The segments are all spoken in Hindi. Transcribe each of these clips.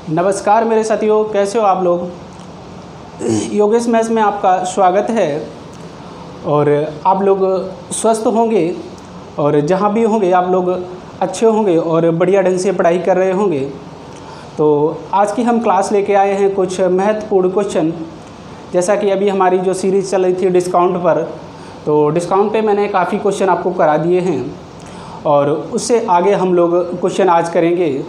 नमस्कार मेरे साथियों, कैसे हो आप लोग। योगेश मैथ्स में आपका स्वागत है और आप लोग स्वस्थ होंगे और जहाँ भी होंगे आप लोग अच्छे होंगे और बढ़िया ढंग से पढ़ाई कर रहे होंगे। तो आज की हम क्लास लेके आए हैं कुछ महत्वपूर्ण क्वेश्चन। जैसा कि अभी हमारी जो सीरीज़ चल रही थी डिस्काउंट पर, तो डिस्काउंट पे मैंने काफ़ी क्वेश्चन आपको करा दिए हैं और उससे आगे हम लोग क्वेश्चन आज करेंगे।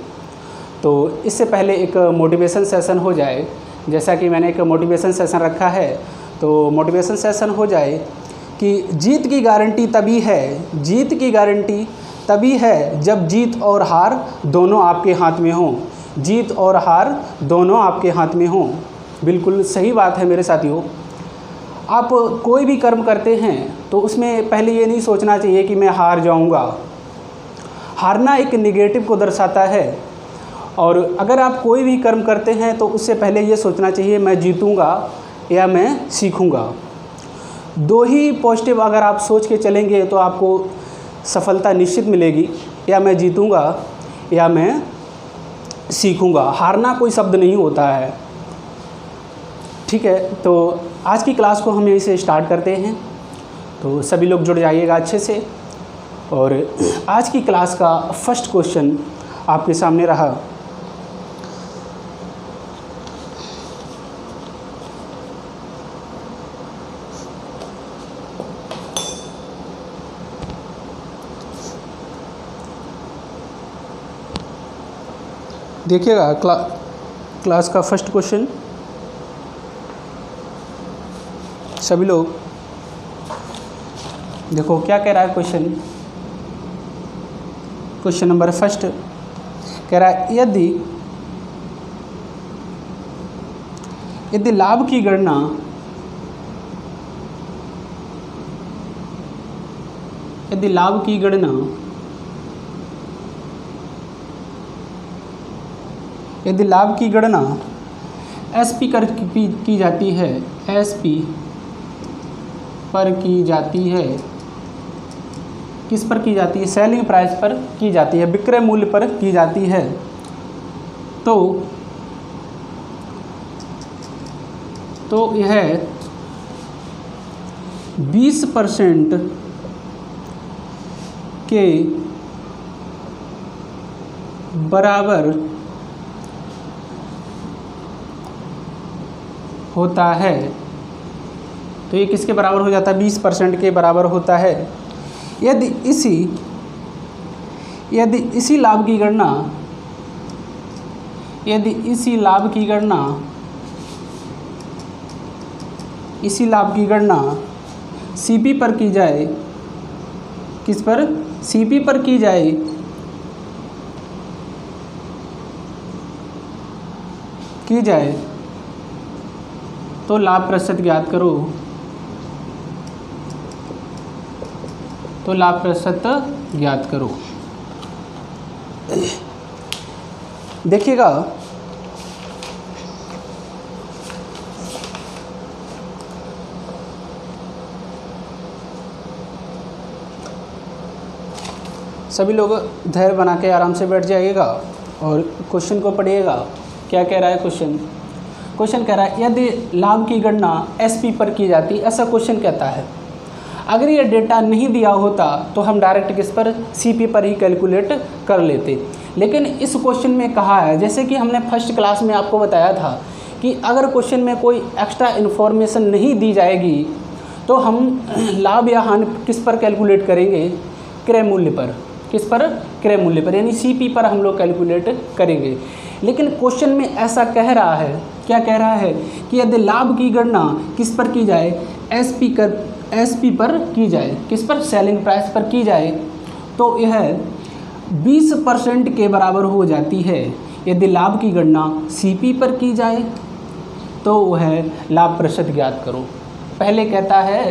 तो इससे पहले एक मोटिवेशन सेशन हो जाए, जैसा कि मैंने एक मोटिवेशन सेशन रखा है, तो मोटिवेशन सेशन हो जाए कि जीत की गारंटी तभी है जब जीत और हार दोनों आपके हाथ में हों। जीत और हार दोनों आपके हाथ में हों। बिल्कुल सही बात है मेरे साथियों। आप कोई भी कर्म करते हैं तो उसमें पहले ये नहीं सोचना चाहिए कि मैं हार जाऊंगा। हारना एक नेगेटिव को दर्शाता है। और अगर आप कोई भी कर्म करते हैं तो उससे पहले ये सोचना चाहिए मैं जीतूंगा या मैं सीखूंगा। दो ही पॉजिटिव अगर आप सोच के चलेंगे तो आपको सफलता निश्चित मिलेगी। या मैं जीतूंगा या मैं सीखूंगा। हारना कोई शब्द नहीं होता है। ठीक है, तो आज की क्लास को हम यहीं से स्टार्ट करते हैं। तो सभी लोग जुड़ जाइएगा अच्छे से। और आज की क्लास का फर्स्ट क्वेश्चन आपके सामने रहा। देखिएगा क्लास का फर्स्ट क्वेश्चन। सभी लोग देखो क्या कह रहा है क्वेश्चन। क्वेश्चन नंबर फर्स्ट कह रहा है यदि लाभ की गणना एसपी पर की जाती है, एसपी पर की जाती है, किस पर की जाती है? सेलिंग प्राइस पर की जाती है, विक्रय मूल्य पर की जाती है। तो यह 20% के बराबर होता है। तो ये किसके बराबर हो जाता है? 20% के बराबर होता है। यदि इसी लाभ की गणना सीपी पर की जाए, किस पर? सीपी पर की जाए तो लाभ प्रतिशत ज्ञात करो। देखिएगा सभी लोग धैर्य बना के आराम से बैठ जाइएगा और क्वेश्चन को पढ़िएगा। क्या कह रहा है क्वेश्चन कह रहा है यदि लाभ की गणना एसपी पर की जाती, ऐसा क्वेश्चन कहता है। अगर ये डेटा नहीं दिया होता तो हम डायरेक्ट किस पर? सीपी पर ही कैलकुलेट कर लेते। लेकिन इस क्वेश्चन में कहा है, जैसे कि हमने फर्स्ट क्लास में आपको बताया था कि अगर क्वेश्चन में कोई एक्स्ट्रा इन्फॉर्मेशन नहीं दी जाएगी तो हम लाभ या हानि किस पर कैलकुलेट करेंगे? क्रय मूल्य पर। किस पर? क्रय मूल्य पर, यानी सीपी पर हम लोग कैलकुलेट करेंगे। लेकिन क्वेश्चन में ऐसा कह रहा है, क्या कह रहा है कि यदि लाभ की गणना किस पर की जाए? एसपी पर की जाए, किस पर? सेलिंग प्राइस पर की जाए तो यह 20% के बराबर हो जाती है। यदि लाभ की गणना सीपी पर की जाए तो वह लाभ प्रतिशत ज्ञात करो। पहले कहता है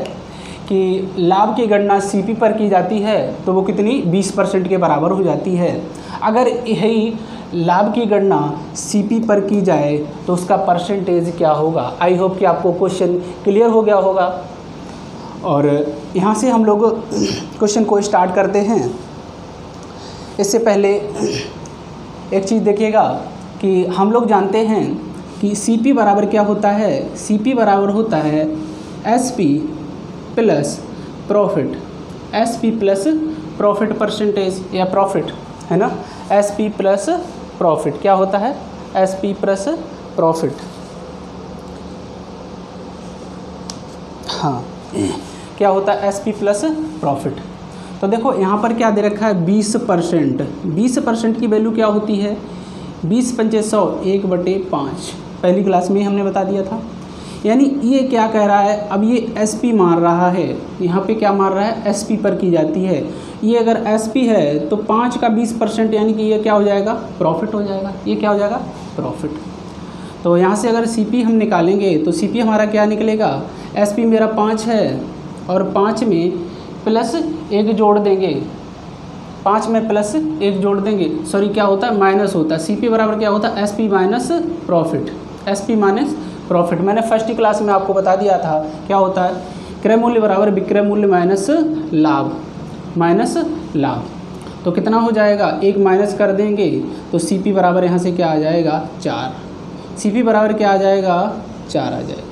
कि लाभ की गणना सीपी पर की जाती है तो वो कितनी? 20% के बराबर हो जाती है। अगर यही लाभ की गणना सीपी पर की जाए तो उसका परसेंटेज क्या होगा? आई होप कि आपको क्वेश्चन क्लियर हो गया होगा। और यहाँ से हम लोग क्वेश्चन को स्टार्ट करते हैं। इससे पहले एक चीज़ देखिएगा कि हम लोग जानते हैं कि CP बराबर क्या होता है, CP बराबर होता है SP plus profit, SP plus profit percentage या प्रॉफिट, है ना। SP प्लस प्रॉफिट क्या होता है, SP प्लस प्रॉफिट। हाँ, क्या होता है SP प्लस प्रॉफिट। तो देखो यहाँ पर क्या दे रखा है 20%। 20% की वैल्यू क्या होती है, 20 पंचे 100, 1/5। पहली क्लास में ही हमने बता दिया था। यानी ये क्या कह रहा है, अब ये SP मार रहा है, यहाँ पे क्या मार रहा है, SP पर की जाती है। ये अगर SP है तो 5 का 20% यानी कि ये क्या हो जाएगा, प्रॉफिट हो जाएगा। ये क्या हो जाएगा, प्रॉफिट। तो यहाँ से अगर CP हम निकालेंगे तो CP हमारा क्या निकलेगा, SP मेरा 5 है और 5 में प्लस 1 जोड़ देंगे, 5 में प्लस 1 जोड़ देंगे, सॉरी क्या होता है, माइनस होता है। CP बराबर क्या होता है, SP minus profit, SP minus profit. मैंने फर्स्ट क्लास में आपको बता दिया था क्या होता है, क्रय मूल्य बराबर विक्रय मूल्य माइनस लाभ, माइनस लाभ। तो कितना हो जाएगा, 1 माइनस कर देंगे तो CP बराबर यहाँ से क्या आ जाएगा, 4। CP बराबर क्या आ जाएगा, 4 आ जाएगा।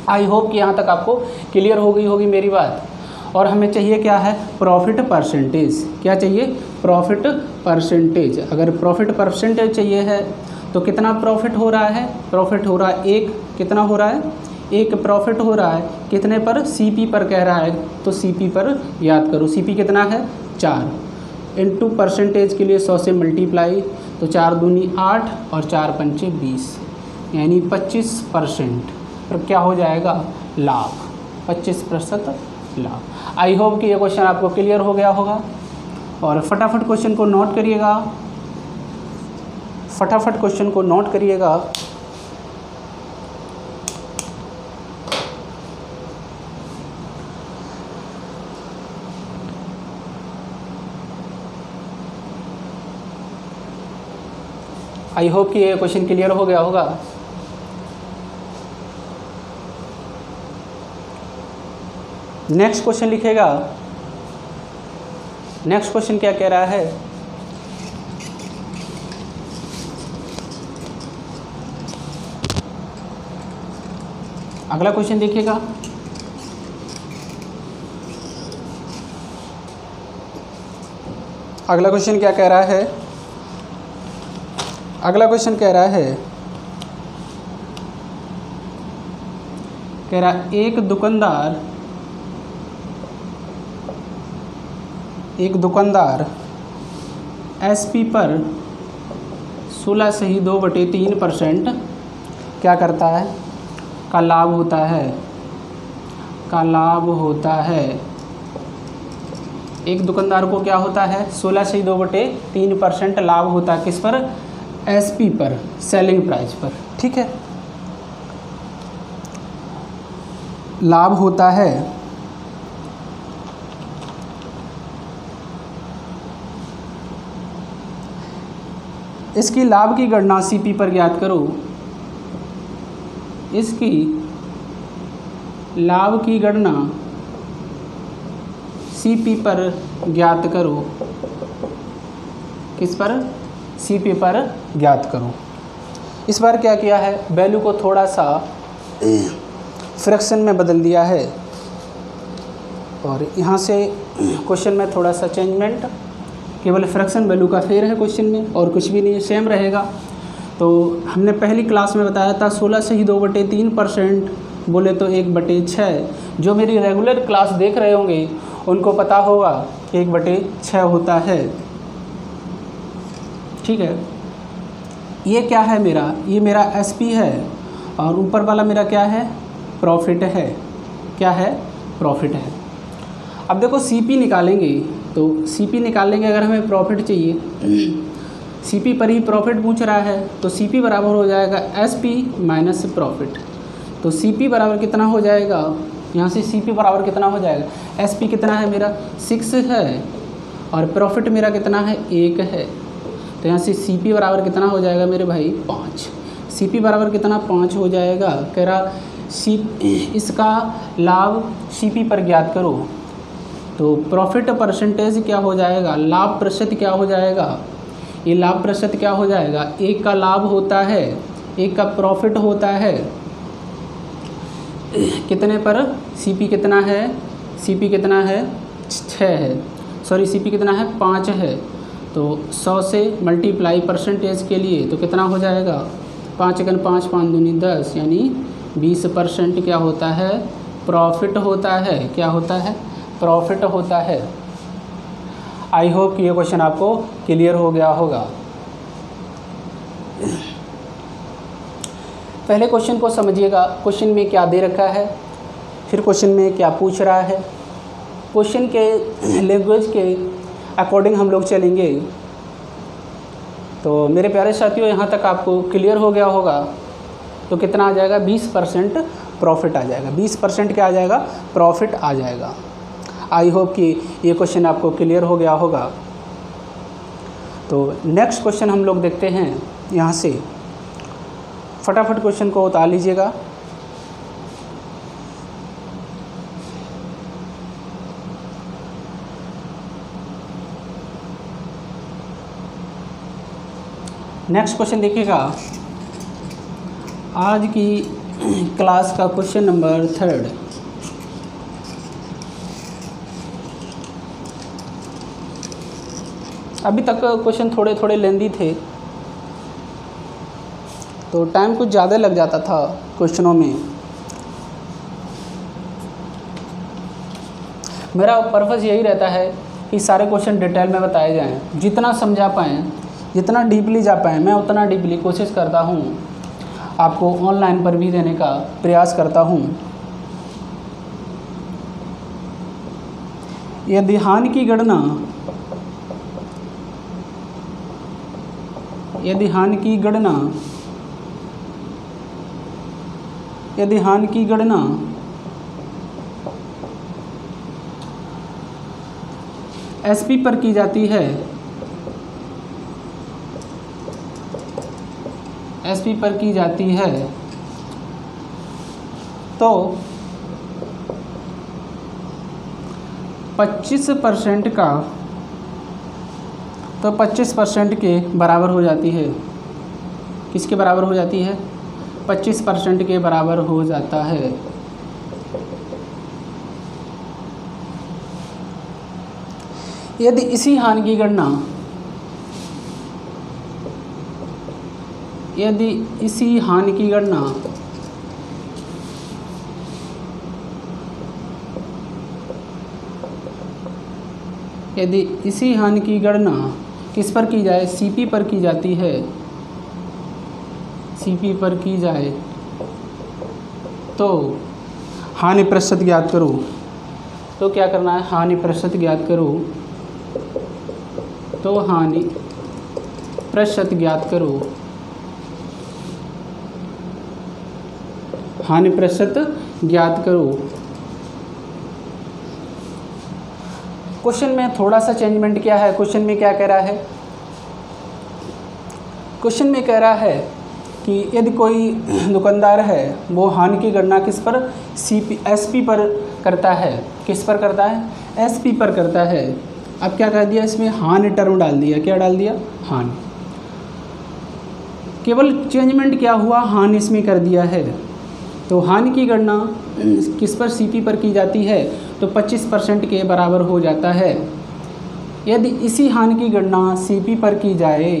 आई होप कि यहाँ तक आपको क्लियर हो गई होगी मेरी बात। और हमें चाहिए क्या है, प्रॉफिट परसेंटेज। क्या चाहिए, प्रॉफिट परसेंटेज। अगर प्रॉफिट परसेंटेज चाहिए है तो कितना प्रॉफिट हो रहा है, प्रॉफिट हो रहा है 1, कितना हो रहा है, 1 प्रॉफिट हो रहा है, कितने पर, CP पर कह रहा है, तो CP पर याद करो। CP कितना है, 4 इंटू परसेंटेज के लिए 100 से मल्टीप्लाई, तो 4 दूनी 8 और 4 पंचे 20, यानी 25% पर क्या हो जाएगा, लाभ, 25% लाभ। आई होप कि ये क्वेश्चन आपको क्लियर हो गया होगा। और फटाफट क्वेश्चन को नोट करिएगा, फटाफट क्वेश्चन को नोट करिएगा। आई होप कि ये क्वेश्चन क्लियर हो गया होगा। नेक्स्ट क्वेश्चन लिखेगा। नेक्स्ट क्वेश्चन क्या कह रहा है, अगला क्वेश्चन देखिएगा। अगला क्वेश्चन क्या कह रहा है, अगला क्वेश्चन कह रहा है, कह रहा एक दुकानदार SP पर 16/2/3% क्या करता है, का लाभ होता है, का लाभ होता है। एक दुकानदार को क्या होता है, 16/2/3% लाभ होता है, किस पर, SP पर, सेलिंग प्राइस पर। ठीक है, लाभ होता है। इसकी लाभ की गणना CP पर ज्ञात करो। इसकी लाभ की गणना CP पर ज्ञात करो, किस पर, CP पर ज्ञात करो। इस बार क्या किया है, वैल्यू को थोड़ा सा फ्रैक्शन में बदल दिया है और यहाँ से क्वेश्चन में थोड़ा सा चेंजमेंट, केवल फ्रैक्शन वैल्यू का फेर है क्वेश्चन में और कुछ भी नहीं, सेम रहेगा। तो हमने पहली क्लास में बताया था 16/2/3% बोले तो 1/6। जो मेरी रेगुलर क्लास देख रहे होंगे उनको पता होगा कि 1/6 होता है। ठीक है, ये क्या है मेरा, ये मेरा SP है और ऊपर वाला मेरा क्या है, प्रॉफिट है। क्या है, प्रॉफिट है। अब देखो CP निकालेंगे, तो CP निकालेंगे अगर हमें प्रॉफिट चाहिए, CP पर ही प्रॉफिट पूछ रहा है, तो CP बराबर हो जाएगा SP माइनस प्रॉफिट। तो CP बराबर कितना हो जाएगा, यहाँ से CP बराबर कितना हो जाएगा, SP कितना है मेरा 6 है और प्रॉफिट मेरा कितना है 1 है। तो यहाँ से CP बराबर कितना हो जाएगा मेरे भाई 5। CP बराबर कितना 5 हो जाएगा। कह रहा इसका लाभ CP पर ज्ञात करो। तो प्रॉफिट परसेंटेज क्या हो जाएगा, लाभ प्रतिशत क्या हो जाएगा, ये लाभ प्रतिशत क्या हो जाएगा, एक का लाभ होता है, एक का प्रॉफिट होता है कितने पर, सीपी कितना है, सीपी कितना है 6 है, सॉरी सीपी कितना है 5 है, तो 100 से मल्टीप्लाई परसेंटेज के लिए तो कितना हो जाएगा 5 × 5 5 दूनी 10 यानी 20% क्या होता है, प्रॉफिट होता है, क्या होता है, प्रॉफिट होता है। आई होप कि ये क्वेश्चन आपको क्लियर हो गया होगा। पहले क्वेश्चन को समझिएगा, क्वेश्चन में क्या दे रखा है, फिर क्वेश्चन में क्या पूछ रहा है, क्वेश्चन के लैंग्वेज के अकॉर्डिंग हम लोग चलेंगे। तो मेरे प्यारे साथियों यहाँ तक आपको क्लियर हो गया होगा। तो कितना आ जाएगा 20% प्रॉफिट आ जाएगा, 20% क्या आ जाएगा, प्रॉफिट आ जाएगा। आई होप कि ये क्वेश्चन आपको क्लियर हो गया होगा। तो नेक्स्ट क्वेश्चन हम लोग देखते हैं, यहाँ से फटाफट क्वेश्चन को उतार लीजिएगा। नेक्स्ट क्वेश्चन देखिएगा, आज की क्लास का क्वेश्चन नंबर 3। अभी तक क्वेश्चन थोड़े थोड़े लेंदी थे, तो टाइम कुछ ज़्यादा लग जाता था क्वेश्चनों में। मेरा पर्पज़ यही रहता है कि सारे क्वेश्चन डिटेल में बताए जाएं, जितना समझा पाएँ, जितना डीपली जा पाएँ, मैं उतना डीपली कोशिश करता हूँ, आपको ऑनलाइन पर भी देने का प्रयास करता हूँ। यदि हानि की गणना, यदि हानि की गणना, यदि हानि की गणना एसपी पर की जाती है, एसपी पर की जाती है, तो 25% का, तो 25% के बराबर हो जाती है। किसके बराबर हो जाती है, 25% के बराबर हो जाता है। यदि इसी हानि की गणना, यदि इसी हानि की गणना यदि इसी हानि की गणना किस पर की जाए, सीपी पर की जाती है, सीपी पर की जाए, तो हानि प्रतिशत ज्ञात करो। तो क्या करना है, हानि प्रतिशत ज्ञात करो, तो हानि प्रतिशत ज्ञात करो, हानि प्रतिशत ज्ञात करो। क्वेश्चन में थोड़ा सा चेंजमेंट क्या है, क्वेश्चन में क्या कह रहा है, क्वेश्चन में कह रहा है कि यदि कोई दुकानदार है वो हानि की गणना किस पर, एसपी पर करता है, किस पर करता है, एसपी पर करता है। अब क्या कर दिया, इसमें हानि टर्म डाल दिया, क्या डाल दिया, हानि। केवल चेंजमेंट क्या हुआ, हानि इसमें कर दिया है। तो हानि की गणना किस पर, सीपी पर की जाती है, तो 25% के बराबर हो जाता है। यदि इसी हानि की गणना सीपी पर की जाए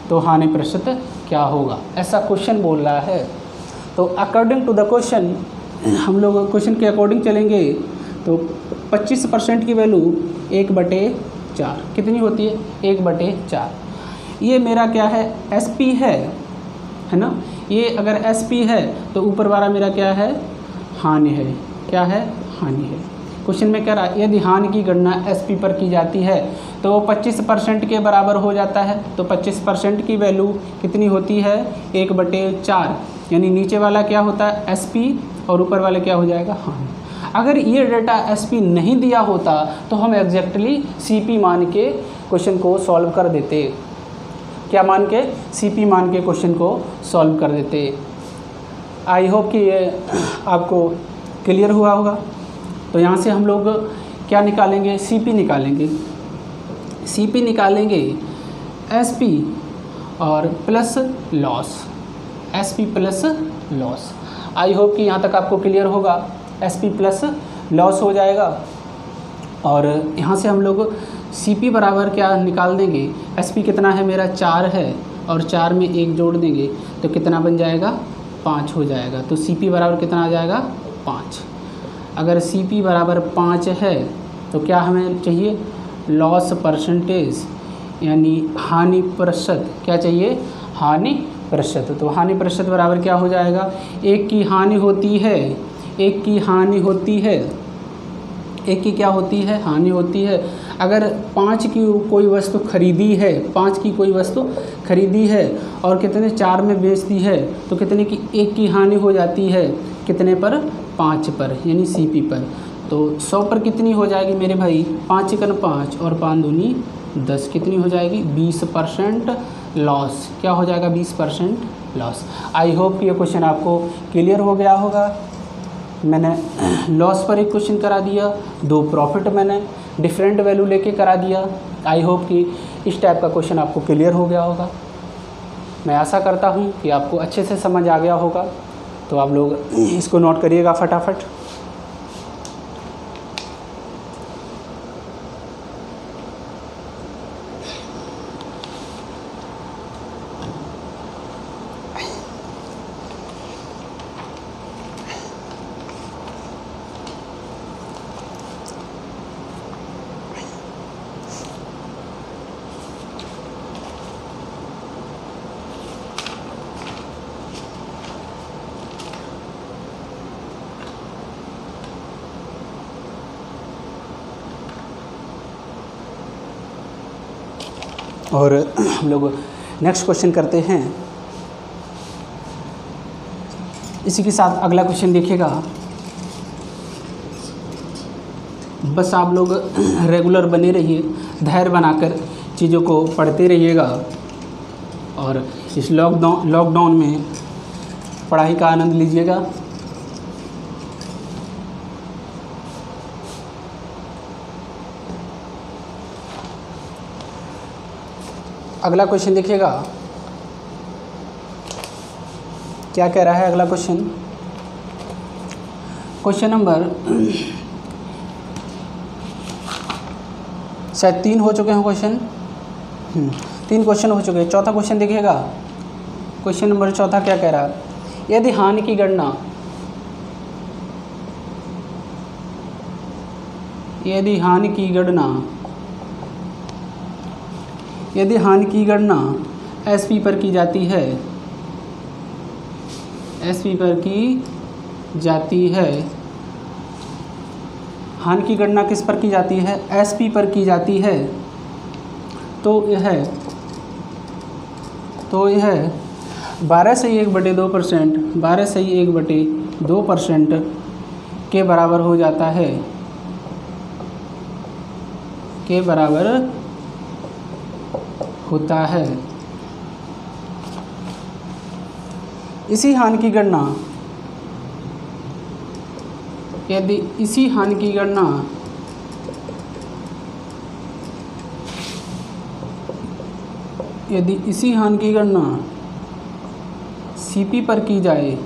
तो हानि प्रतिशत क्या होगा, ऐसा क्वेश्चन बोल रहा है। तो अकॉर्डिंग टू द क्वेश्चन हम लोग क्वेश्चन के अकॉर्डिंग चलेंगे। तो 25% की वैल्यू 1/4 कितनी होती है, 1/4। ये मेरा क्या है, एसपी है ना। ये अगर एसपी है तो ऊपर वाला मेरा क्या है, हानि है, क्या है, हानि है। क्वेश्चन में कह रहा है यदि हानि की गणना एसपी पर की जाती है तो वो 25% के बराबर हो जाता है। तो 25% की वैल्यू कितनी होती है, 1/4, यानी नीचे वाला क्या होता है, एसपी, और ऊपर वाला क्या हो जाएगा, हानि। अगर ये डेटा एसपी नहीं दिया होता तो हम एग्जैक्टली सीपी मान के क्वेश्चन को सॉल्व कर देते। क्या मान के, सीपी मान के क्वेश्चन को सॉल्व कर देते। आई होप कि ये आपको क्लियर हुआ होगा। तो यहाँ से हम लोग क्या निकालेंगे, सीपी निकालेंगे। सीपी निकालेंगे SP और plus loss, SP plus loss. I hope कि यहाँ तक आपको क्लियर होगा। SP प्लस लॉस हो जाएगा और यहाँ से हम लोग CP बराबर क्या निकाल देंगे, SP कितना है मेरा 4 है और 4 में 1 जोड़ देंगे तो कितना बन जाएगा 5 हो जाएगा। तो CP बराबर कितना आ जाएगा 5। अगर CP बराबर 5 है तो क्या हमें चाहिए, लॉस परसेंटेज यानी हानि प्रतिशत। क्या चाहिए, हानि प्रतिशत। तो हानि प्रतिशत बराबर क्या हो जाएगा, एक की हानि होती है, एक की हानि होती है, एक की क्या होती है, हानि होती है। अगर 5 की कोई वस्तु खरीदी है, 5 की कोई वस्तु खरीदी है और कितने 4 में बेचती है तो कितने की, एक की हानि हो जाती है, कितने पर, 5 पर यानी CP पर। तो 100 पर कितनी हो जाएगी मेरे भाई, 5 एकन 5 और 5 दूनी 10, कितनी हो जाएगी 20% लॉस। क्या हो जाएगा 20% लॉस। आई होप कि ये क्वेश्चन आपको क्लियर हो गया होगा। मैंने लॉस पर एक क्वेश्चन करा दिया, 2 प्रॉफिट मैंने डिफरेंट वैल्यू लेके करा दिया। आई होप कि इस टाइप का क्वेश्चन आपको क्लियर हो गया होगा। मैं आशा करता हूँ कि आपको अच्छे से समझ आ गया होगा। तो आप लोग इसको नोट करिएगा फटाफट। और हम लोग नेक्स्ट क्वेश्चन करते हैं। इसी के साथ अगला क्वेश्चन देखिएगा। बस आप लोग रेगुलर बने रहिए, धैर्य बनाकर चीज़ों को पढ़ते रहिएगा और इस लॉकडाउन में पढ़ाई का आनंद लीजिएगा। अगला क्वेश्चन देखिएगा, क्या कह रहा है अगला क्वेश्चन। क्वेश्चन नंबर शायद 3 हो चुके हैं क्वेश्चन, 3 क्वेश्चन हो चुके हैं। चौथा क्वेश्चन देखिएगा। क्वेश्चन नंबर 4 क्या कह रहा है, यदि हानि की गणना, यदि हानि की गणना SP पर की जाती है, SP पर की जाती है, हानि की गणना किस पर की जाती है, SP पर की जाती है, तो यह 12 से 1/2%, 12 से 1/2% के बराबर हो जाता है, के बराबर होता है। इसी हानि की गणना, यदि इसी हानि की गणना CP पर की जाए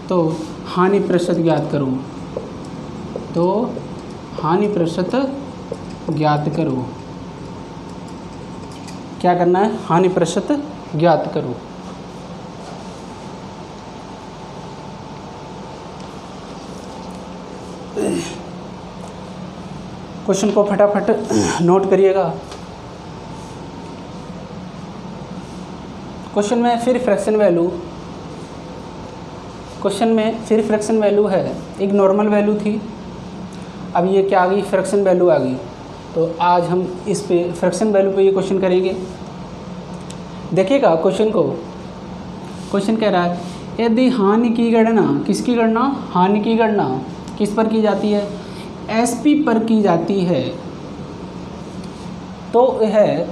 तो हानि प्रतिशत ज्ञात करो, तो हानि प्रतिशत ज्ञात करो। क्या करना है, हानि प्रतिशत ज्ञात करो। क्वेश्चन को फटाफट नोट करिएगा। क्वेश्चन में फिर फ्रैक्शन वैल्यू है। एक नॉर्मल वैल्यू थी, अब ये क्या आ गई, फ्रैक्शन वैल्यू आ गई। तो आज हम इस पे फ्रैक्शन वैल्यू पे ये क्वेश्चन करेंगे। देखिएगा क्वेश्चन को। क्वेश्चन कह रहा है, यदि हानि की गणना, किसकी गणना, हानि की गणना किस पर की जाती है, SP पर की जाती है, तो यह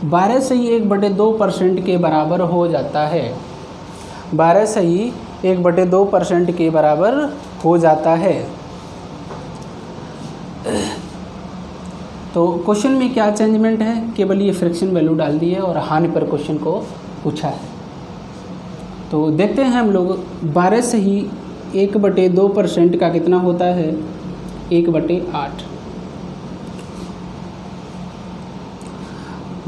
12 से 1/2% के बराबर हो जाता है। 12 से 1/2% के बराबर हो जाता है। तो क्वेश्चन में क्या चेंजमेंट है, केवल ये फ्रैक्शन वैल्यू डाल दी है और हानि पर क्वेश्चन को पूछा है। तो देखते हैं हम लोग 12 से ही 1/2% का कितना होता है, 1/8।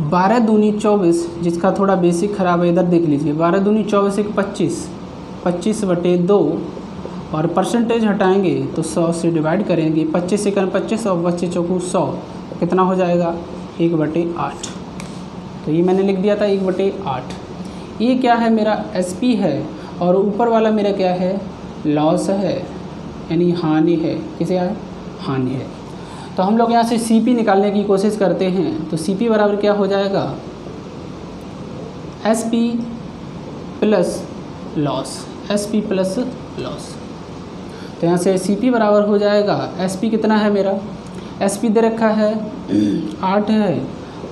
12 दूनी 24, जिसका थोड़ा बेसिक खराब है इधर देख लीजिए। 12 दूनी 24 एक 25, 25/2 और परसेंटेज हटाएंगे तो 100 से डिवाइड करेंगे। 25 से 25 और 25 चौकू 100, कितना हो जाएगा 1/8। तो ये मैंने लिख दिया था 1/8। ये क्या है, मेरा SP है और ऊपर वाला मेरा क्या है, लॉस है, यानी हानि है। किसे है, हानि है। तो हम लोग यहाँ से CP निकालने की कोशिश करते हैं। तो CP बराबर क्या हो जाएगा, SP plus loss, SP plus loss. तो यहाँ से CP बराबर हो जाएगा, SP कितना है मेरा, SP दे रखा है 8 है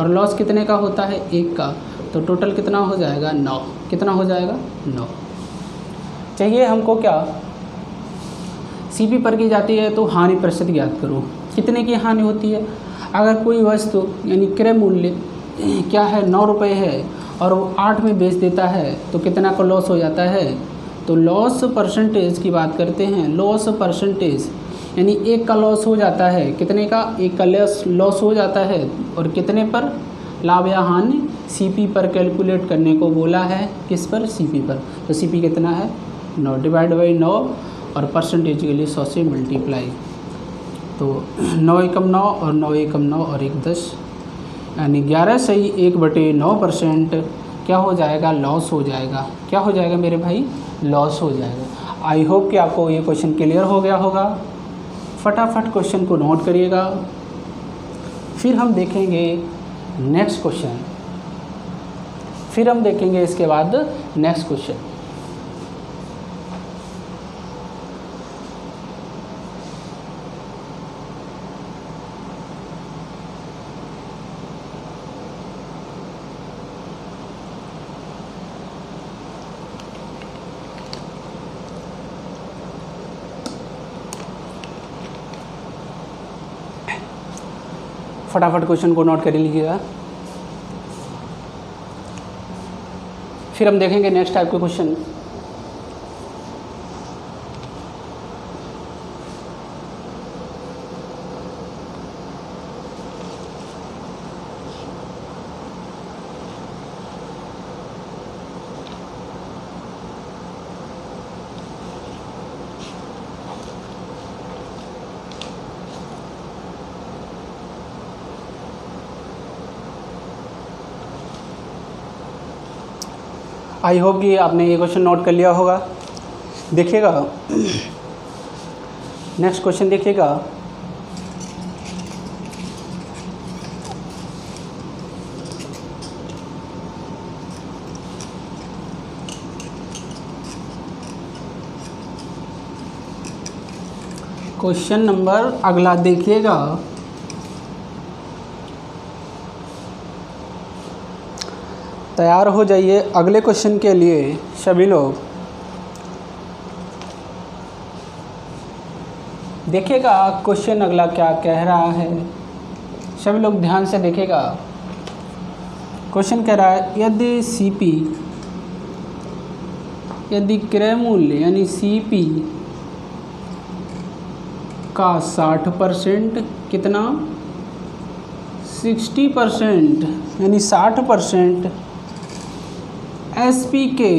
और लॉस कितने का होता है, 1 का। तो टोटल कितना हो जाएगा, 9। कितना हो जाएगा, 9। चाहिए हमको क्या, CP पर की जाती है तो हानि प्रतिशत ज्ञात करो। कितने की हानि होती है, अगर कोई वस्तु यानी क्रय मूल्य क्या है 9 रुपये है और वो 8 में बेच देता है तो कितना का लॉस हो जाता है। तो लॉस परसेंटेज की बात करते हैं। लॉस परसेंटेज यानी 1 का लॉस हो जाता है, कितने का, 1 का लॉस हो जाता है। और कितने पर, लाभ या हानि, CP पर कैलकुलेट करने को बोला है। किस पर, CP पर। तो CP कितना है, 9 डिवाइड बाई 9 और परसेंटेज के लिए 100 से मल्टीप्लाई। तो 9 एकम 9 और 9 एकम 9 और 1 10, यानी 11 से ही 1/9% क्या हो जाएगा, लॉस हो जाएगा। क्या हो जाएगा मेरे भाई, लॉस हो जाएगा। आई होप कि आपको ये क्वेश्चन क्लियर हो गया होगा। फटाफट क्वेश्चन को नोट करिएगा, फिर हम देखेंगे नेक्स्ट क्वेश्चन। फिर हम देखेंगे इसके बाद नेक्स्ट क्वेश्चन। फटाफट क्वेश्चन को नोट कर लीजिएगा, फिर हम देखेंगे नेक्स्ट टाइप के क्वेश्चन। आई होप कि आपने ये क्वेश्चन नोट कर लिया होगा। देखिएगा नेक्स्ट क्वेश्चन, देखिएगा क्वेश्चन नंबर अगला देखिएगा। तैयार हो जाइए अगले क्वेश्चन के लिए सभी लोग। देखिएगा क्वेश्चन अगला क्या कह रहा है, सभी लोग ध्यान से देखिएगा। क्वेश्चन कह रहा है यदि क्रय मूल्य यानी CP का 60% कितना, 60% यानी 60% SP के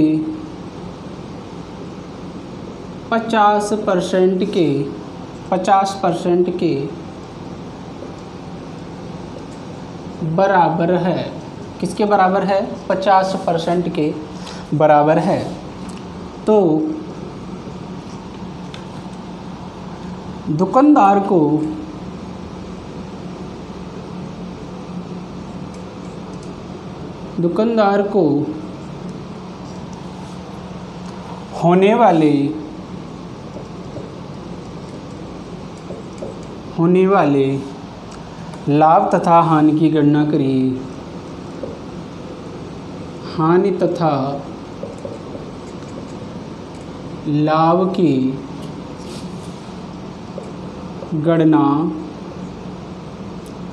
50% के बराबर है। किसके बराबर है, 50% के बराबर है। तो दुकानदार को होने वाले लाभ तथा हानि की गणना करिए। हानि तथा लाभ की गणना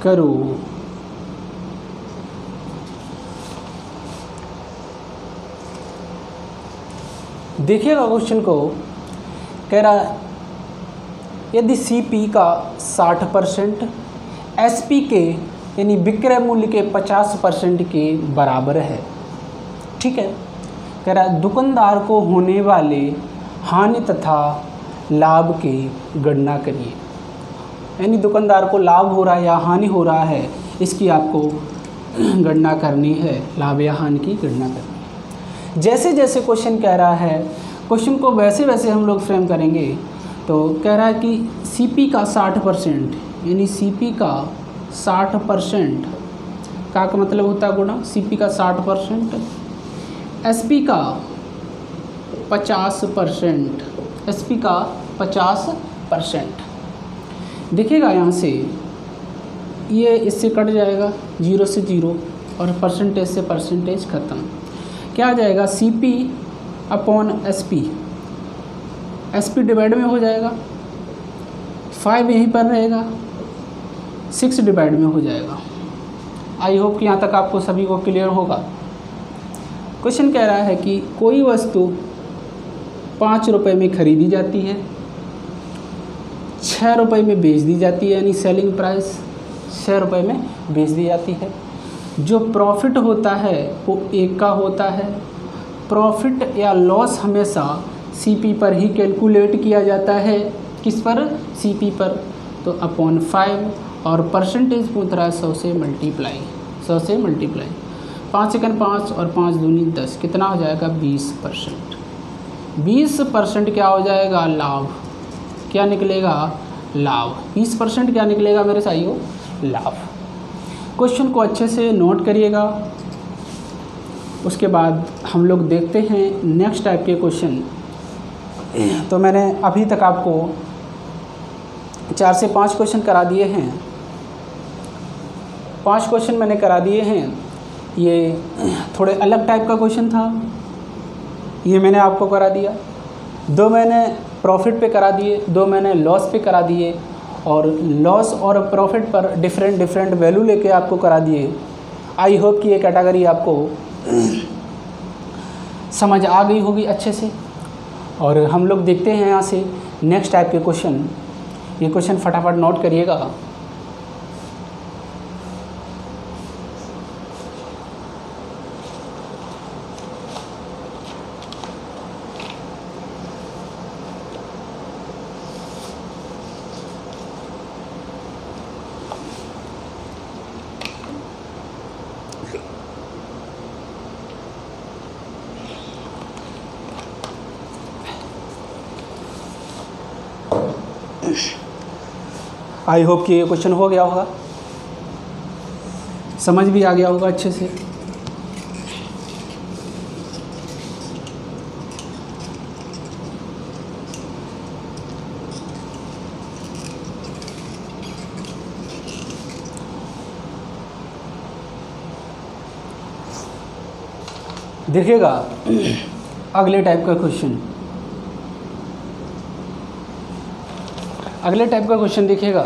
करो। देखिएगा क्वेश्चन को, कह रहा यदि सीपी का 60% एसपी के यानी विक्रय मूल्य के 50% के बराबर है। ठीक है, कह रहा दुकानदार को होने वाले हानि तथा लाभ की गणना करिए। यानी दुकानदार को लाभ हो रहा है या हानि हो रहा है, इसकी आपको गणना करनी है, लाभ या हानि की गणना करनी है। जैसे जैसे क्वेश्चन कह रहा है, क्वेश्चन को वैसे वैसे हम लोग फ्रेम करेंगे। तो कह रहा है कि सीपी का 60% यानी सीपी का 60% का मतलब होता है गुणा, सीपी का 60%, एसपी का 50%, एसपी का 50%। देखिएगा यहाँ से ये इससे कट जाएगा, 0 से 0 और परसेंटेज से परसेंटेज ख़त्म। क्या आ जाएगा, CP upon SP, SP divide में हो जाएगा, 5 यहीं पर रहेगा, 6 डिवाइड में हो जाएगा। आई होप कि यहाँ तक आपको सभी को क्लियर होगा। क्वेश्चन कह रहा है कि कोई वस्तु 5 रुपये में खरीदी जाती है, 6 रुपये में बेच दी जाती है, यानी सेलिंग प्राइस 6 रुपये में बेच दी जाती है। जो प्रॉफिट होता है वो 1 का होता है। प्रॉफिट या लॉस हमेशा सीपी पर ही कैलकुलेट किया जाता है। किस पर, सीपी पर। तो अपॉन 5 और परसेंटेज पूछ रहा है 100 से मल्टीप्लाई, 100 से मल्टीप्लाई, 5 सेकंड 5 और 5 दूनी 10, कितना हो जाएगा, 20%। 20% क्या हो जाएगा, लाभ। क्या निकलेगा, लाभ। 20% क्या निकलेगा मेरे साथियों, लाभ। क्वेश्चन को अच्छे से नोट करिएगा। उसके बाद हम लोग देखते हैं नेक्स्ट टाइप के क्वेश्चन। तो मैंने अभी तक आपको 4 से 5 क्वेश्चन करा दिए हैं। 5 क्वेश्चन मैंने करा दिए हैं। ये थोड़े अलग टाइप का क्वेश्चन था, ये मैंने आपको करा दिया। 2 मैंने प्रॉफिट पे करा दिए, 2 मैंने लॉस पे करा दिए, और लॉस और प्रॉफिट पर डिफरेंट वैल्यू लेके आपको करा दिए। आई होप कि ये कैटेगरी आपको समझ आ गई होगी अच्छे से। और हम लोग देखते हैं यहाँ से नेक्स्ट टाइप के क्वेश्चन। ये क्वेश्चन फटाफट नोट करिएगा। आई होप कि ये क्वेश्चन हो गया होगा, समझ भी आ गया होगा अच्छे से। देखिएगा अगले टाइप का क्वेश्चन। अगले टाइप का क्वेश्चन देखिएगा।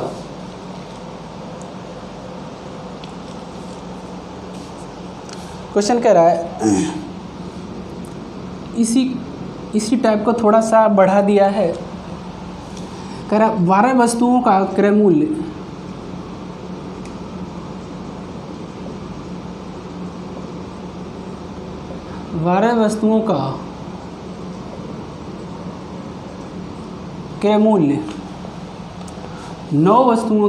क्वेश्चन कह रहा है, इसी टाइप को थोड़ा सा बढ़ा दिया है। कह रहा 12 वस्तुओं का क्रय मूल्य 12 वस्तुओं का क्रय मूल्य 9 वस्तुओं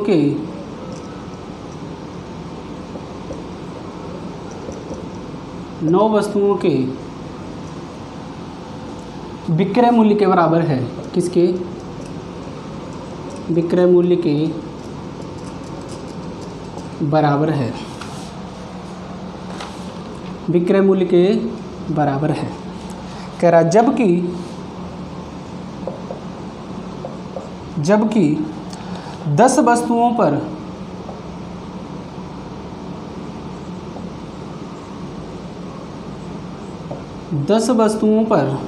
के विक्रय मूल्य के बराबर है। किसके, विक्रय मूल्य के बराबर है, विक्रय मूल्य के बराबर है। कह रहा जबकि 10 वस्तुओं पर 10 वस्तुओं पर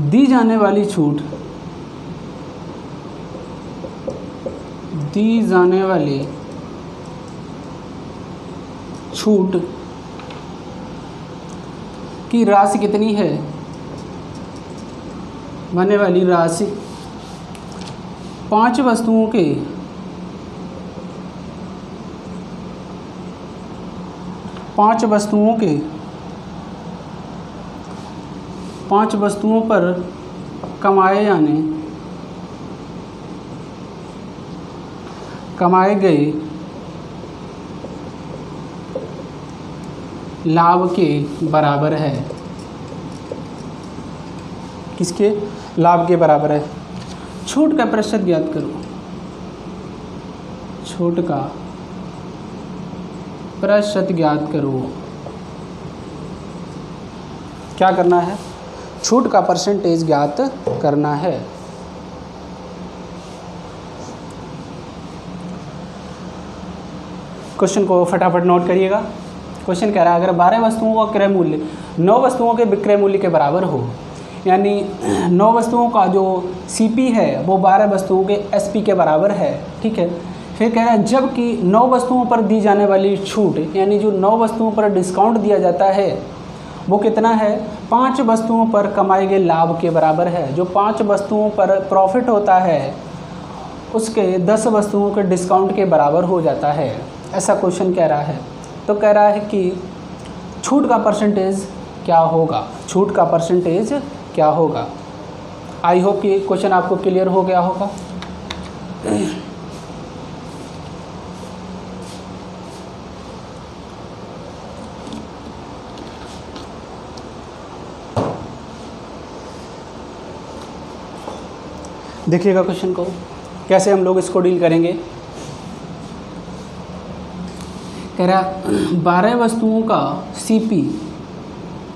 दी जाने वाली छूट दी जाने वाली छूट की राशि कितनी है, बनने वाली राशि 5 वस्तुओं के पाँच वस्तुओं पर कमाए गए लाभ के बराबर है। किसके लाभ के बराबर है? छूट का प्रतिशत ज्ञात करो। छूट का प्रतिशत ज्ञात करो। क्या करना है? छूट का परसेंटेज ज्ञात करना है। क्वेश्चन को फटाफट नोट करिएगा। क्वेश्चन कह रहा है अगर 12 वस्तुओं का क्रय मूल्य 9 वस्तुओं के विक्रय मूल्य के बराबर हो, यानी 9 वस्तुओं का जो सीपी है वो 12 वस्तुओं के एसपी के बराबर है। ठीक है, फिर कह रहा है जबकि 9 वस्तुओं पर दी जाने वाली छूट, यानी जो 9 वस्तुओं पर डिस्काउंट दिया जाता है वो कितना है? 5 वस्तुओं पर कमाए गए लाभ के बराबर है। जो 5 वस्तुओं पर प्रॉफिट होता है उसके 10 वस्तुओं के डिस्काउंट के बराबर हो जाता है। ऐसा क्वेश्चन कह रहा है। तो कह रहा है कि छूट का परसेंटेज क्या होगा? छूट का परसेंटेज क्या होगा? आई होप कि क्वेश्चन आपको क्लियर हो गया होगा। देखिएगा क्वेश्चन को कैसे हम लोग इसको डील करेंगे। कह रहा 12 वस्तुओं का सीपी,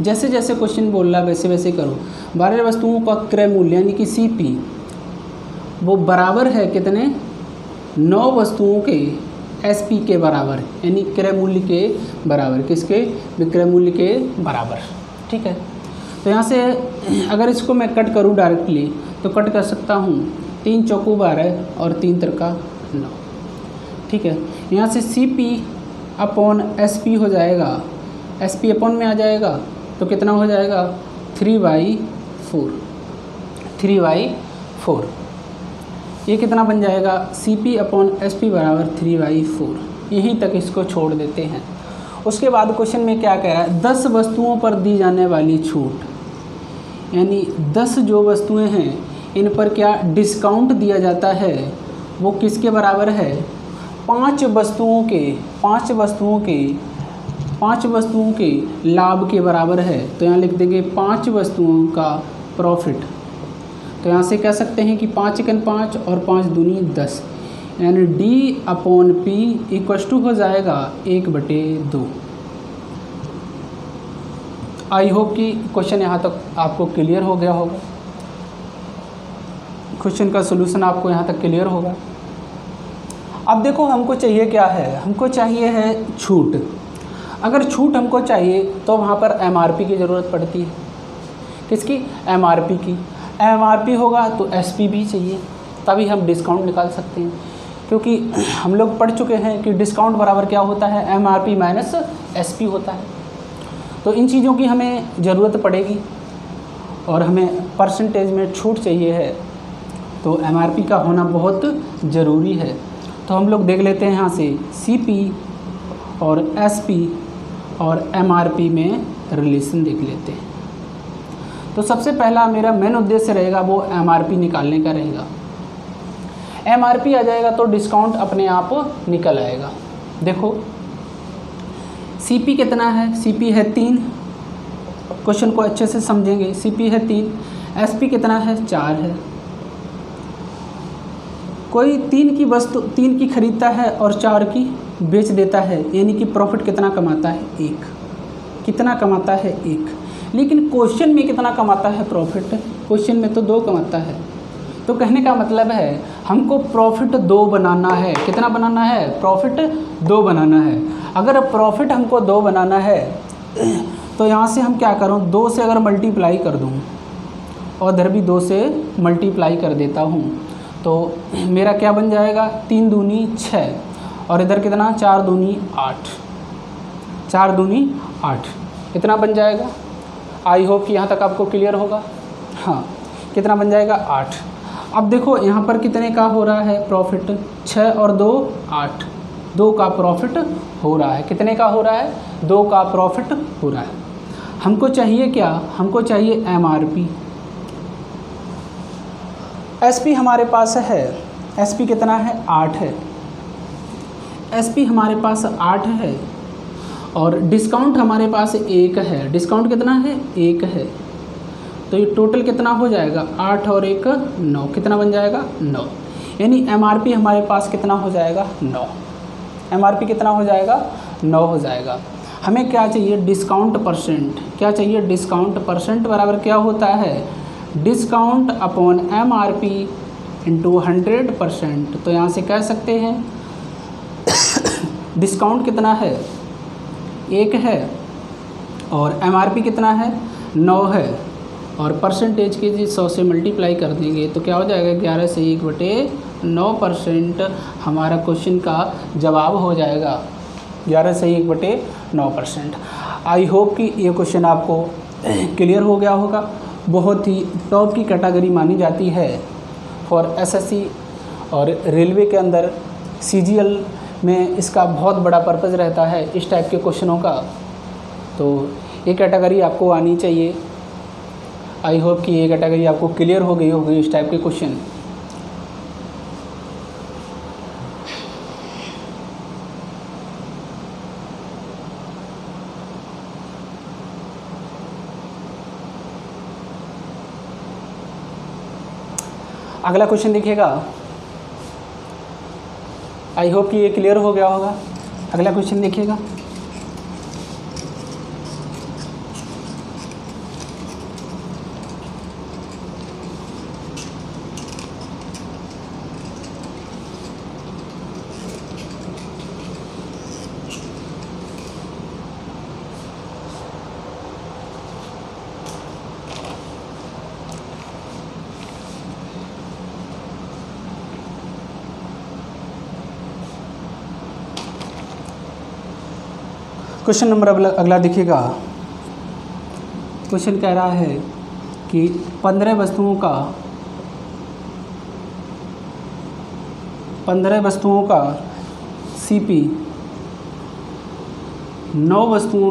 जैसे जैसे क्वेश्चन बोल रहा है वैसे वैसे करो। 12 वस्तुओं का क्रय मूल्य यानी कि सीपी वो बराबर है कितने? 9 वस्तुओं के एसपी के बराबर, यानी क्रय मूल्य के बराबर। किसके? विक्रय मूल्य के बराबर। ठीक है, तो यहाँ से अगर इसको मैं कट करूँ डायरेक्टली तो कट कर सकता हूँ 3 चौको 12 और 3 तिरका 9। ठीक है, यहाँ से CP अपॉन SP हो जाएगा, SP अपॉन में आ जाएगा तो कितना हो जाएगा? 3/4। 3/4 ये कितना बन जाएगा? CP अपॉन SP बराबर 3/4। यहीं तक इसको छोड़ देते हैं। उसके बाद क्वेश्चन में क्या कह रहा है? 10 वस्तुओं पर दी जाने वाली छूट, यानी 10 जो वस्तुएं हैं इन पर क्या डिस्काउंट दिया जाता है वो किसके बराबर है? 5 वस्तुओं के लाभ के बराबर है। तो यहाँ लिख देंगे 5 वस्तुओं का प्रॉफिट। तो यहाँ से कह सकते हैं कि 5 एकन 5 और 5 दूनी 10, यानी D/P इक्वल टू हो जाएगा 1/2। आई होप कि क्वेश्चन यहाँ तक आपको क्लियर हो गया होगा। क्वेश्चन का सलूशन आपको यहाँ तक क्लियर होगा। अब देखो हमको चाहिए क्या है? हमको चाहिए है छूट। अगर छूट हमको चाहिए तो वहाँ पर MRP की ज़रूरत पड़ती है। किसकी? MRP की। MRP होगा तो SP भी चाहिए, तभी हम डिस्काउंट निकाल सकते हैं। क्योंकि हम लोग पढ़ चुके हैं कि डिस्काउंट बराबर क्या होता है? MRP माइनस SP होता है। तो इन चीज़ों की हमें ज़रूरत पड़ेगी और हमें परसेंटेज में छूट चाहिए है, तो MRP का होना बहुत ज़रूरी है। तो हम लोग देख लेते हैं यहाँ से CP और SP और MRP में रिलेशन देख लेते हैं। तो सबसे पहला मेरा मेन उद्देश्य रहेगा वो MRP निकालने का रहेगा। MRP आ जाएगा तो डिस्काउंट अपने आप निकल आएगा। देखो CP कितना है? CP है 3। क्वेश्चन को अच्छे से समझेंगे। CP है 3, SP कितना है? 4 है। कोई 3 की वस्तु 3 की खरीदता है और 4 की बेच देता है, यानी कि प्रॉफिट कितना कमाता है? 1। कितना कमाता है? 1। लेकिन क्वेश्चन में कितना कमाता है प्रॉफिट? क्वेश्चन में तो 2 कमाता है। तो कहने का मतलब है हमको प्रॉफिट 2 बनाना है। कितना बनाना है? प्रॉफिट 2 बनाना है। अगर प्रॉफिट हमको 2 बनाना है तो यहाँ से हम क्या करूँ? 2 से अगर मल्टीप्लाई कर दूँ और इधर भी 2 से मल्टीप्लाई कर देता हूँ तो मेरा क्या बन जाएगा, 3 दूनी 6 और इधर कितना 4 दूनी 8, 4 दूनी 8 इतना बन जाएगा। आई होप कि यहाँ तक आपको क्लियर होगा। हाँ, कितना बन जाएगा 8। अब देखो यहाँ पर कितने का हो रहा है प्रॉफिट, 6 और 2 8, 2 का प्रॉफिट हो रहा है। कितने का हो रहा है, 2 का प्रॉफिट हो रहा है। हमको चाहिए क्या, हमको चाहिए MRP। SP हमारे पास है, SP कितना है 8 है, SP हमारे पास 8 है और डिस्काउंट हमारे पास 1 है। डिस्काउंट कितना है 1 है, तो ये टोटल कितना हो जाएगा 8 और 1 9, कितना बन जाएगा 9। यानी MRP हमारे पास कितना हो जाएगा 9, MRP कितना हो जाएगा 9 हो जाएगा। हमें क्या चाहिए डिस्काउंट परसेंट, क्या चाहिए डिस्काउंट परसेंट बराबर क्या होता है डिस्काउंट अपॉन MRP इंटू 100%। तो यहाँ से कह सकते हैं डिस्काउंट कितना है 1 है और MRP कितना है 9 है और परसेंटेज की 100 से मल्टीप्लाई कर देंगे तो क्या हो जाएगा 11 से 1/9% हमारा क्वेश्चन का जवाब हो जाएगा, 11 से 1/9%। आई होप कि ये क्वेश्चन आपको क्लियर हो गया होगा। बहुत ही टॉप की कैटेगरी मानी जाती है फॉर SSC और रेलवे के अंदर CGL में इसका बहुत बड़ा पर्पज़ रहता है इस टाइप के क्वेश्चनों का। तो ये कैटेगरी आपको आनी चाहिए। आई होप कि ये कैटेगरी आपको क्लियर हो गई होगी इस टाइप के क्वेश्चन। अगला क्वेश्चन देखिएगा, आई होप कि ये क्लियर हो गया होगा। अगला क्वेश्चन देखिएगा, क्वेश्चन नंबर अगला देखिएगा। क्वेश्चन कह रहा है कि 15 वस्तुओं का CP 9 वस्तुओं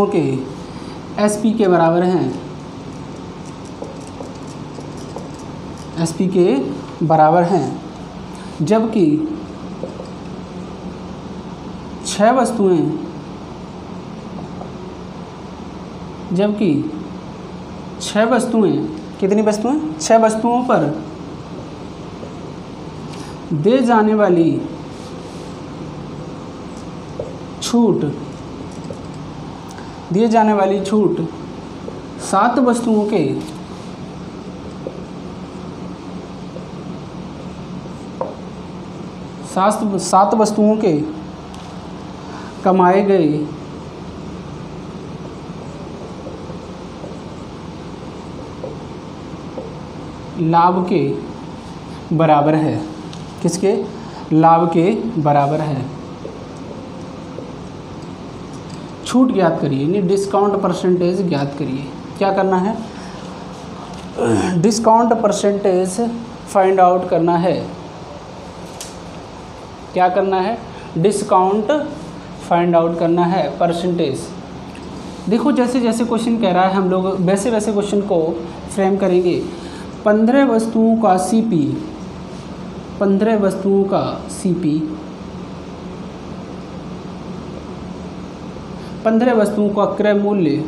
के SP के बराबर हैं, SP के बराबर हैं, जबकि 6 वस्तुएं कितनी वस्तुएं 6 वस्तुओं पर दी जाने वाली छूट 7 वस्तुओं के सात वस्तुओं के कमाए गए लाभ के बराबर है। किसके लाभ के बराबर है। छूट ज्ञात करिए, यानी डिस्काउंट परसेंटेज ज्ञात करिए। क्या करना है, डिस्काउंट परसेंटेज फाइंड आउट करना है। क्या करना है, डिस्काउंट फाइंड आउट करना है परसेंटेज। देखो जैसे जैसे क्वेश्चन कह रहा है हम लोग वैसे वैसे क्वेश्चन को फ्रेम करेंगे। 15 वस्तुओं का CP 15 वस्तुओं का CP 15 वस्तुओं का क्रय मूल्य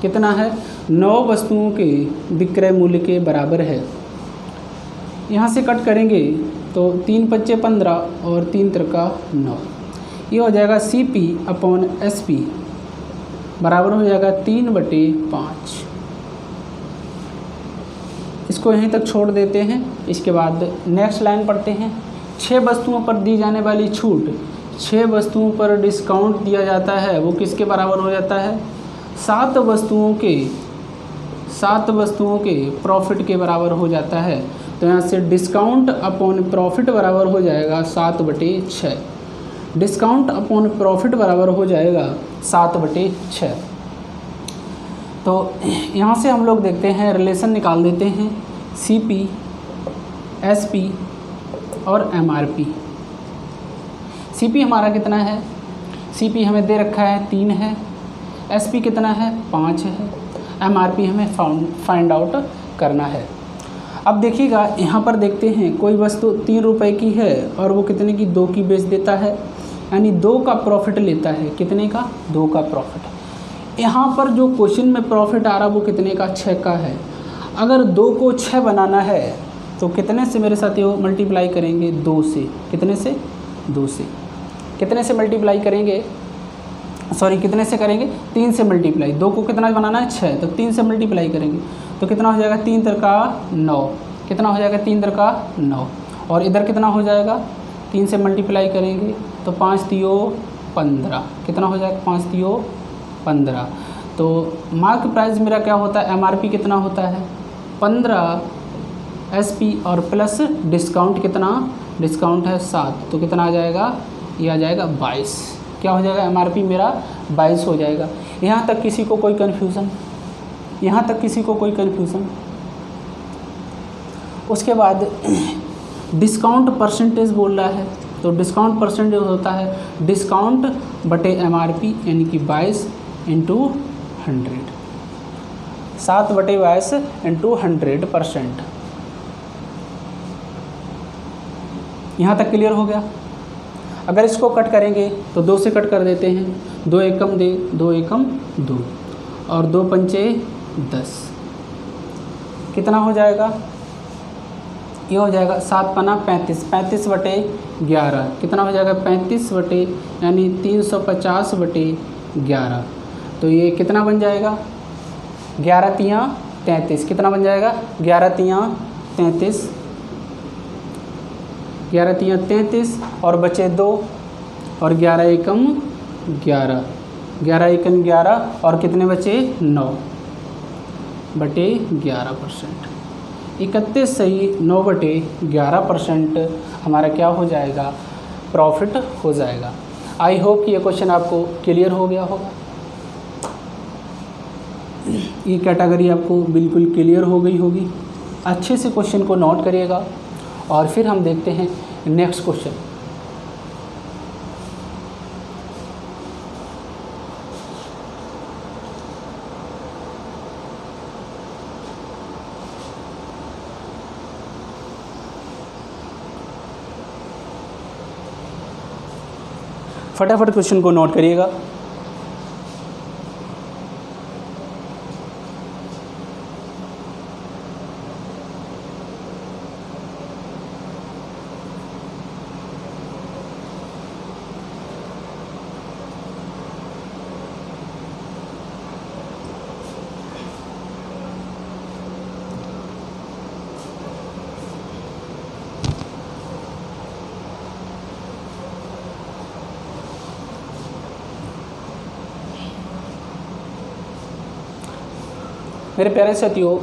कितना है 9 वस्तुओं के विक्रय मूल्य के बराबर है। यहाँ से कट करेंगे तो 3 × 5 = 15 और 3 × 3 = 9। ये हो जाएगा CP अपॉन SP बराबर हो जाएगा 3/5। इसको यहीं तक छोड़ देते हैं। इसके बाद नेक्स्ट लाइन पढ़ते हैं। 6 वस्तुओं पर दी जाने वाली छूट, 6 वस्तुओं पर डिस्काउंट दिया जाता है, वो किसके बराबर हो जाता है 7 वस्तुओं के 7 वस्तुओं के प्रॉफिट के बराबर हो जाता है। तो यहाँ से डिस्काउंट अपॉन प्रॉफिट बराबर हो जाएगा 7/6। डिस्काउंट अपॉन प्रॉफिट बराबर हो जाएगा 7/6। तो यहाँ से हम लोग देखते हैं, रिलेशन निकाल देते हैं CP, SP और MRP। CP हमारा कितना है, CP हमें दे रखा है 3 है, SP कितना है 5 है, MRP हमें फाइंड आउट करना है। अब देखिएगा यहाँ पर देखते हैं, कोई वस्तु 3 रुपए की है और वो कितने की 2 की बेच देता है, यानी 2 का प्रॉफिट लेता है। कितने का 2 का प्रॉफिट। यहाँ पर जो क्वेश्चन में प्रॉफिट आ रहा वो कितने का 6 का है। अगर 2 को 6 बनाना है तो कितने से मेरे साथियों मल्टीप्लाई करेंगे 2 से। कितने से 2 से। कितने से मल्टीप्लाई करेंगे, सॉरी कितने से करेंगे 3 से मल्टीप्लाई। 2 को कितना बनाना है 6, तो 3 से मल्टीप्लाई करेंगे तो कितना हो जाएगा 3 3 का 9। कितना हो जाएगा 3 3 का 9। और इधर कितना हो जाएगा 3 से मल्टीप्लाई करेंगे तो 5 3 15। कितना हो जाएगा 5 3 15। तो मार्क प्राइस मेरा क्या होता है, MRP कितना होता है 15, SP और प्लस डिस्काउंट कितना, डिस्काउंट है 7, तो कितना आ जाएगा, ये आ जाएगा 22। क्या हो जाएगा MRP मेरा 22 हो जाएगा। यहाँ तक किसी को कोई कन्फ्यूज़न, यहाँ तक किसी को कोई कन्फ्यूज़न। उसके बाद डिस्काउंट परसेंटेज बोल रहा है, तो डिस्काउंट परसेंटेज होता है डिस्काउंट बटे MRP, यानी कि 22 इंटू 100, 7/22 इंटू 100%। यहाँ तक क्लियर हो गया। अगर इसको कट करेंगे तो 2 से कट कर देते हैं, 2 एकम 2 एकम 2 और 2 पंचे 10। कितना हो जाएगा, ये हो जाएगा 7 पना 35, 35/11। कितना हो जाएगा 35 बटे यानी 350/11। तो ये कितना बन जाएगा 11 3 33। कितना बन जाएगा 11 3 33, 11 3 33 और बचे 2 और 11 एकम 11, 11 एकम 11 और कितने बचे 9/11%। 31 सही 9/11% हमारा क्या हो जाएगा, प्रॉफिट हो जाएगा। आई होप कि ये क्वेश्चन आपको क्लियर हो गया होगा। ये कैटेगरी आपको बिल्कुल क्लियर हो गई होगी। अच्छे से क्वेश्चन को नोट करिएगा और फिर हम देखते हैं नेक्स्ट क्वेश्चन। फटाफट क्वेश्चन को नोट करिएगा। मेरे प्यारे साथियों,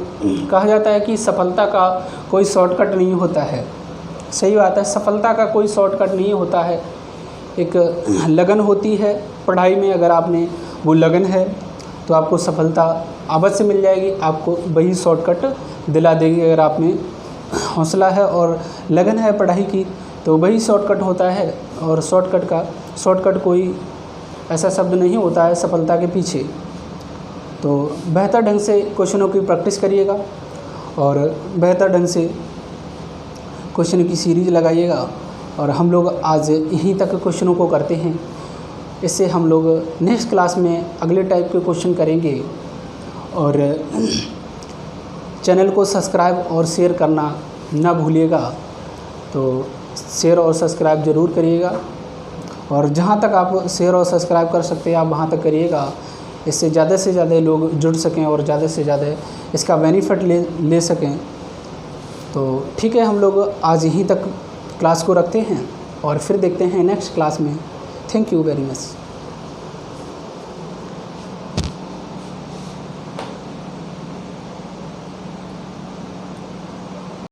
कहा जाता है कि सफलता का कोई शॉर्टकट नहीं होता है। सही बात है, सफलता का कोई शॉर्टकट नहीं होता है। एक लगन होती है पढ़ाई में, अगर आपने वो लगन है तो आपको सफलता अवश्य मिल जाएगी। आपको वही शॉर्टकट दिला देगी। अगर आप में हौसला है और लगन है पढ़ाई की तो वही शॉर्टकट होता है। और शॉर्टकट कोई ऐसा शब्द नहीं होता है सफलता के पीछे। तो बेहतर ढंग से क्वेश्चनों की प्रैक्टिस करिएगा और बेहतर ढंग से क्वेश्चन की सीरीज लगाइएगा। और हम लोग आज यहीं तक क्वेश्चनों को करते हैं। इससे हम लोग नेक्स्ट क्लास में अगले टाइप के क्वेश्चन करेंगे। और चैनल को सब्सक्राइब और शेयर करना ना भूलिएगा। तो शेयर और सब्सक्राइब ज़रूर करिएगा। और जहाँ तक आप शेयर और सब्सक्राइब कर सकते हैं आप वहाँ तक करिएगा। इससे ज़्यादा से ज़्यादा लोग जुड़ सकें और ज़्यादा से ज़्यादा इसका बेनिफिट ले सकें। तो ठीक है, हम लोग आज यहीं तक क्लास को रखते हैं और फिर देखते हैं नेक्स्ट क्लास में। Thank you very much.